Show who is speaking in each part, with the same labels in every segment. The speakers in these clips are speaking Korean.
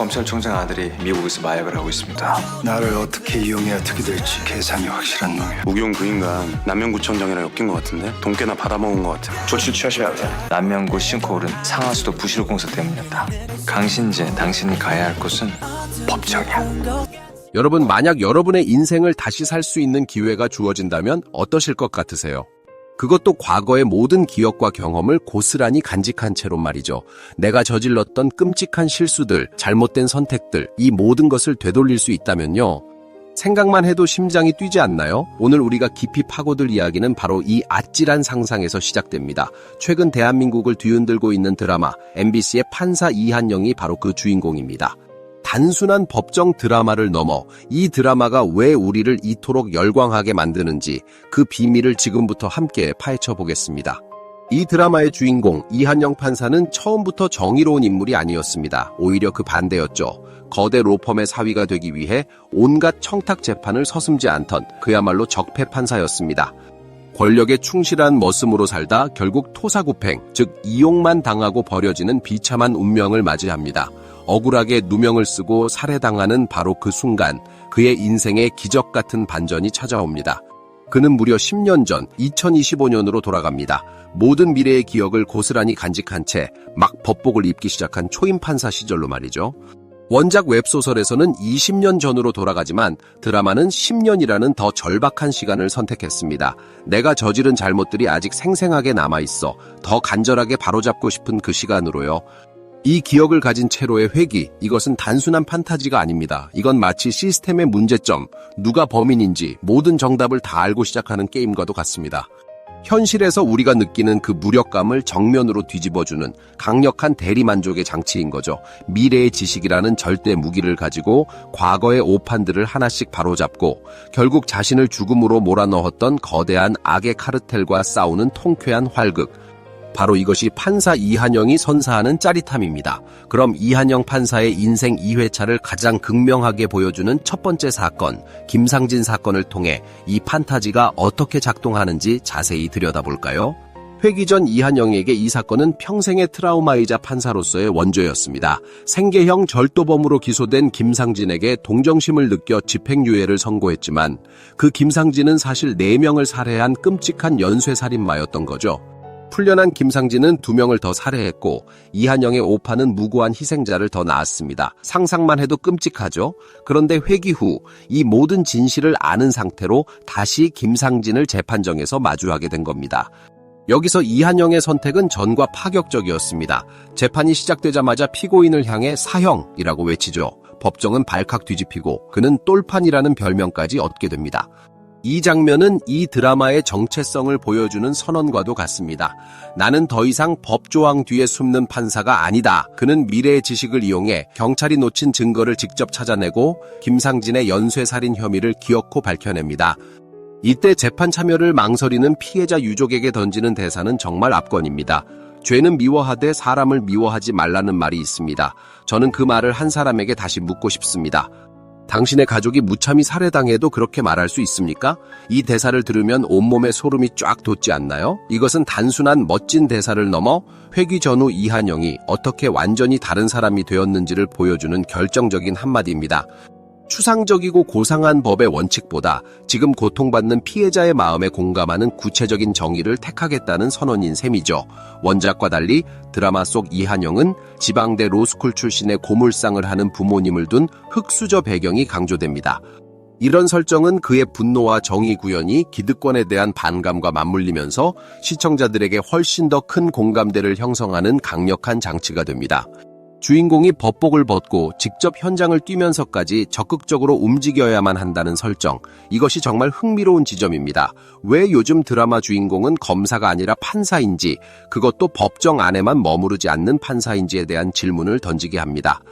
Speaker 1: 검찰총장 아들이 미국에서 마약을 하고 있습니다.
Speaker 2: 나를 어떻게 이용해 어떻게 될지 계산이 확실한 놈이야.
Speaker 3: 우기용 그 인간 남명구청장이랑 엮인 것 같은데 돈 꽤나 받아먹은 것 같아.
Speaker 1: 조치 취하셔야 돼. 남명구 싱크홀은 상하수도 부실공사 때문이었다. 강신재, 당신이 가야 할 곳은 법정이야.
Speaker 4: 여러분, 만약 여러분의 인생을 다시 살 수 있는 기회가 주어진다면 어떠실 것 같으세요? 그것도 과거의 모든 기억과 경험을 고스란히 간직한 채로 말이죠. 내가 저질렀던 끔찍한 실수들, 잘못된 선택들, 이 모든 것을 되돌릴 수 있다면요. 생각만 해도 심장이 뛰지 않나요? 오늘 우리가 깊이 파고들 이야기는 바로 이 아찔한 상상에서 시작됩니다. 최근 대한민국을 뒤흔들고 있는 드라마, MBC의 판사 이한영이 바로 그 주인공입니다. 단순한 법정 드라마를 넘어 이 드라마가 왜 우리를 이토록 열광하게 만드는지 그 비밀을 지금부터 함께 파헤쳐 보겠습니다. 이 드라마의 주인공 이한영 판사는 처음부터 정의로운 인물이 아니었습니다. 오히려 그 반대였죠. 거대 로펌의 사위가 되기 위해 온갖 청탁 재판을 서슴지 않던 그야말로 적폐 판사였습니다. 권력에 충실한 머슴으로 살다 결국 토사구팽, 즉 이용만 당하고 버려지는 비참한 운명을 맞이합니다. 억울하게 누명을 쓰고 살해당하는 바로 그 순간 그의 인생에 기적 같은 반전이 찾아옵니다. 그는 무려 10년 전 2025년으로 돌아갑니다. 모든 미래의 기억을 고스란히 간직한 채 막 법복을 입기 시작한 초임 판사 시절로 말이죠. 원작 웹소설에서는 20년 전으로 돌아가지만 드라마는 10년이라는 더 절박한 시간을 선택했습니다. 내가 저지른 잘못들이 아직 생생하게 남아있어 더 간절하게 바로잡고 싶은 그 시간으로요. 이 기억을 가진 채로의 회귀, 이것은 단순한 판타지가 아닙니다. 이건 마치 시스템의 문제점, 누가 범인인지 모든 정답을 다 알고 시작하는 게임과도 같습니다. 현실에서 우리가 느끼는 그 무력감을 정면으로 뒤집어주는 강력한 대리만족의 장치인 거죠. 미래의 지식이라는 절대 무기를 가지고 과거의 오판들을 하나씩 바로잡고 결국 자신을 죽음으로 몰아넣었던 거대한 악의 카르텔과 싸우는 통쾌한 활극. 바로 이것이 판사 이한영이 선사하는 짜릿함입니다. 그럼 이한영 판사의 인생 2회차를 가장 극명하게 보여주는 첫 번째 사건, 김상진 사건을 통해 이 판타지가 어떻게 작동하는지 자세히 들여다볼까요? 회기 전 이한영에게 이 사건은 평생의 트라우마이자 판사로서의 원조였습니다. 생계형 절도범으로 기소된 김상진에게 동정심을 느껴 집행유예를 선고했지만 그 김상진은 사실 4명을 살해한 끔찍한 연쇄살인마였던 거죠. 풀려난 김상진은 2명을 더 살해했고 이한영의 오판은 무고한 희생자를 더 낳았습니다. 상상만 해도 끔찍하죠? 그런데 회기 후 이 모든 진실을 아는 상태로 다시 김상진을 재판정에서 마주하게 된 겁니다. 여기서 이한영의 선택은 전과 파격적이었습니다. 재판이 시작되자마자 피고인을 향해 사형이라고 외치죠. 법정은 발칵 뒤집히고 그는 똘판이라는 별명까지 얻게 됩니다. 이 장면은 이 드라마의 정체성을 보여주는 선언과도 같습니다. 나는 더 이상 법조항 뒤에 숨는 판사가 아니다. 그는 미래의 지식을 이용해 경찰이 놓친 증거를 직접 찾아내고 김상진의 연쇄살인 혐의를 기어코 밝혀냅니다. 이때 재판 참여를 망설이는 피해자 유족에게 던지는 대사는 정말 압권입니다. 죄는 미워하되 사람을 미워하지 말라는 말이 있습니다. 저는 그 말을 한 사람에게 다시 묻고 싶습니다. 당신의 가족이 무참히 살해당해도 그렇게 말할 수 있습니까? 이 대사를 들으면 온몸에 소름이 쫙 돋지 않나요? 이것은 단순한 멋진 대사를 넘어 회귀 전후 이한영이 어떻게 완전히 다른 사람이 되었는지를 보여주는 결정적인 한마디입니다. 추상적이고 고상한 법의 원칙보다 지금 고통받는 피해자의 마음에 공감하는 구체적인 정의를 택하겠다는 선언인 셈이죠. 원작과 달리 드라마 속 이한영은 지방대 로스쿨 출신의 고물상을 하는 부모님을 둔 흑수저 배경이 강조됩니다. 이런 설정은 그의 분노와 정의 구현이 기득권에 대한 반감과 맞물리면서 시청자들에게 훨씬 더 큰 공감대를 형성하는 강력한 장치가 됩니다. 주인공이 법복을 벗고 직접 현장을 뛰면서까지 적극적으로 움직여야만 한다는 설정, 이것이 정말 흥미로운 지점입니다. 왜 요즘 드라마 주인공은 검사가 아니라 판사인지, 그것도 법정 안에만 머무르지 않는 판사인지에 대한 질문을 던지게 합니다.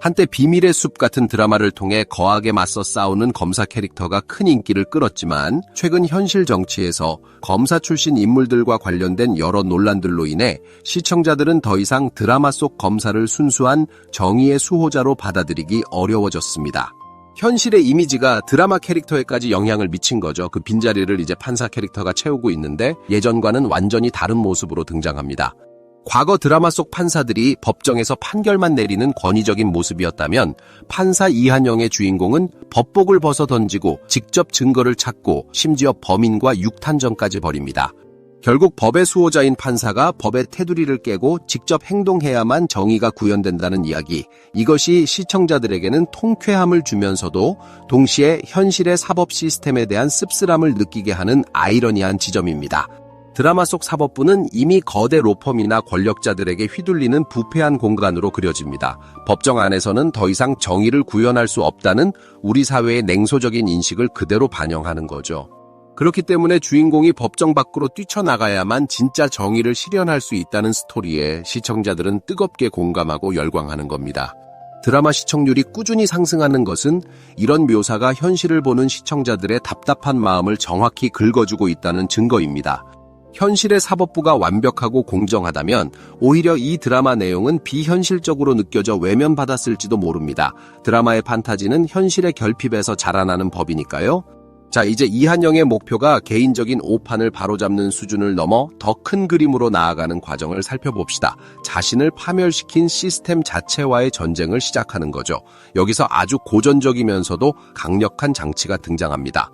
Speaker 4: 한때 비밀의 숲 같은 드라마를 통해 거하게 맞서 싸우는 검사 캐릭터가 큰 인기를 끌었지만 최근 현실 정치에서 검사 출신 인물들과 관련된 여러 논란들로 인해 시청자들은 더 이상 드라마 속 검사를 순수한 정의의 수호자로 받아들이기 어려워졌습니다. 현실의 이미지가 드라마 캐릭터에까지 영향을 미친 거죠. 그 빈자리를 이제 판사 캐릭터가 채우고 있는데 예전과는 완전히 다른 모습으로 등장합니다. 과거 드라마 속 판사들이 법정에서 판결만 내리는 권위적인 모습이었다면 판사 이한영의 주인공은 법복을 벗어 던지고 직접 증거를 찾고 심지어 범인과 육탄전까지 벌입니다. 결국 법의 수호자인 판사가 법의 테두리를 깨고 직접 행동해야만 정의가 구현된다는 이야기. 이것이 시청자들에게는 통쾌함을 주면서도 동시에 현실의 사법 시스템에 대한 씁쓸함을 느끼게 하는 아이러니한 지점입니다. 드라마 속 사법부는 이미 거대 로펌이나 권력자들에게 휘둘리는 부패한 공간으로 그려집니다. 법정 안에서는 더 이상 정의를 구현할 수 없다는 우리 사회의 냉소적인 인식을 그대로 반영하는 거죠. 그렇기 때문에 주인공이 법정 밖으로 뛰쳐나가야만 진짜 정의를 실현할 수 있다는 스토리에 시청자들은 뜨겁게 공감하고 열광하는 겁니다. 드라마 시청률이 꾸준히 상승하는 것은 이런 묘사가 현실을 보는 시청자들의 답답한 마음을 정확히 긁어주고 있다는 증거입니다. 현실의 사법부가 완벽하고 공정하다면 오히려 이 드라마 내용은 비현실적으로 느껴져 외면받았을지도 모릅니다. 드라마의 판타지는 현실의 결핍에서 자라나는 법이니까요. 자, 이제 이한영의 목표가 개인적인 오판을 바로잡는 수준을 넘어 더 큰 그림으로 나아가는 과정을 살펴봅시다. 자신을 파멸시킨 시스템 자체와의 전쟁을 시작하는 거죠. 여기서 아주 고전적이면서도 강력한 장치가 등장합니다.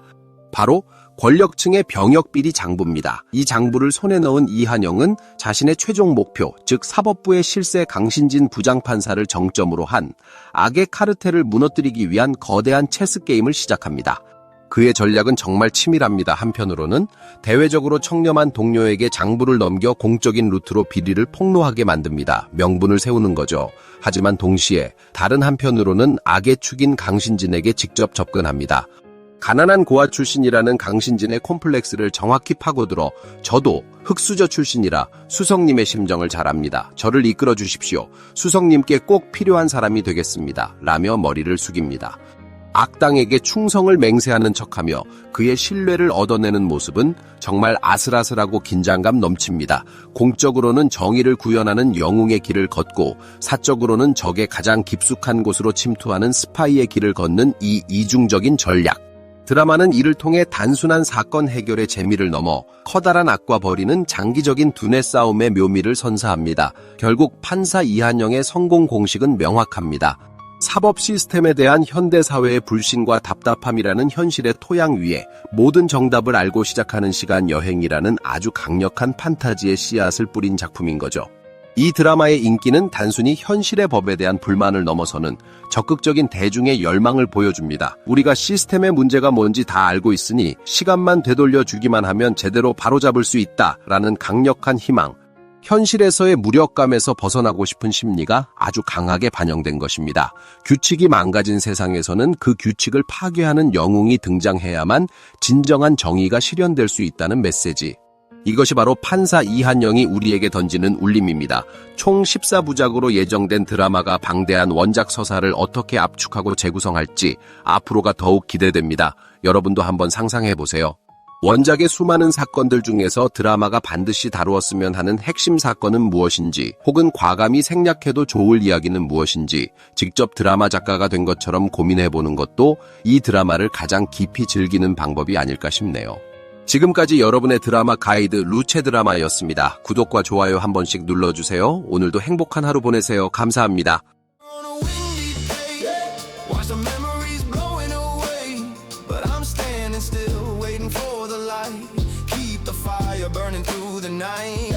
Speaker 4: 바로 권력층의 병역비리 장부입니다. 이 장부를 손에 넣은 이한영은 자신의 최종 목표, 즉 사법부의 실세 강신진 부장판사를 정점으로 한 악의 카르텔을 무너뜨리기 위한 거대한 체스 게임을 시작합니다. 그의 전략은 정말 치밀합니다. 한편으로는 대외적으로 청렴한 동료에게 장부를 넘겨 공적인 루트로 비리를 폭로하게 만듭니다. 명분을 세우는 거죠. 하지만 동시에 다른 한편으로는 악의 축인 강신진에게 직접 접근합니다. 가난한 고아 출신이라는 강신진의 콤플렉스를 정확히 파고들어 저도 흑수저 출신이라 수석님의 심정을 잘 압니다. 저를 이끌어 주십시오. 수석님께 꼭 필요한 사람이 되겠습니다. 라며 머리를 숙입니다. 악당에게 충성을 맹세하는 척하며 그의 신뢰를 얻어내는 모습은 정말 아슬아슬하고 긴장감 넘칩니다. 공적으로는 정의를 구현하는 영웅의 길을 걷고 사적으로는 적의 가장 깊숙한 곳으로 침투하는 스파이의 길을 걷는 이 이중적인 전략. 드라마는 이를 통해 단순한 사건 해결의 재미를 넘어 커다란 악과 벌이는 장기적인 두뇌 싸움의 묘미를 선사합니다. 결국 판사 이한영의 성공 공식은 명확합니다. 사법 시스템에 대한 현대사회의 불신과 답답함이라는 현실의 토양 위에 모든 정답을 알고 시작하는 시간 여행이라는 아주 강력한 판타지의 씨앗을 뿌린 작품인 거죠. 이 드라마의 인기는 단순히 현실의 법에 대한 불만을 넘어서는 적극적인 대중의 열망을 보여줍니다. 우리가 시스템의 문제가 뭔지 다 알고 있으니 시간만 되돌려 주기만 하면 제대로 바로잡을 수 있다라는 강력한 희망. 현실에서의 무력감에서 벗어나고 싶은 심리가 아주 강하게 반영된 것입니다. 규칙이 망가진 세상에서는 그 규칙을 파괴하는 영웅이 등장해야만 진정한 정의가 실현될 수 있다는 메시지. 이것이 바로 판사 이한영이 우리에게 던지는 울림입니다. 총 14부작으로 예정된 드라마가 방대한 원작 서사를 어떻게 압축하고 재구성할지 앞으로가 더욱 기대됩니다. 여러분도 한번 상상해보세요. 원작의 수많은 사건들 중에서 드라마가 반드시 다루었으면 하는 핵심 사건은 무엇인지, 혹은 과감히 생략해도 좋을 이야기는 무엇인지 직접 드라마 작가가 된 것처럼 고민해보는 것도 이 드라마를 가장 깊이 즐기는 방법이 아닐까 싶네요. 지금까지 여러분의 드라마 가이드 루체 드라마였습니다. 구독과 좋아요 한 번씩 눌러주세요. 오늘도 행복한 하루 보내세요. 감사합니다.
Speaker 5: Keep the fire burning through the night.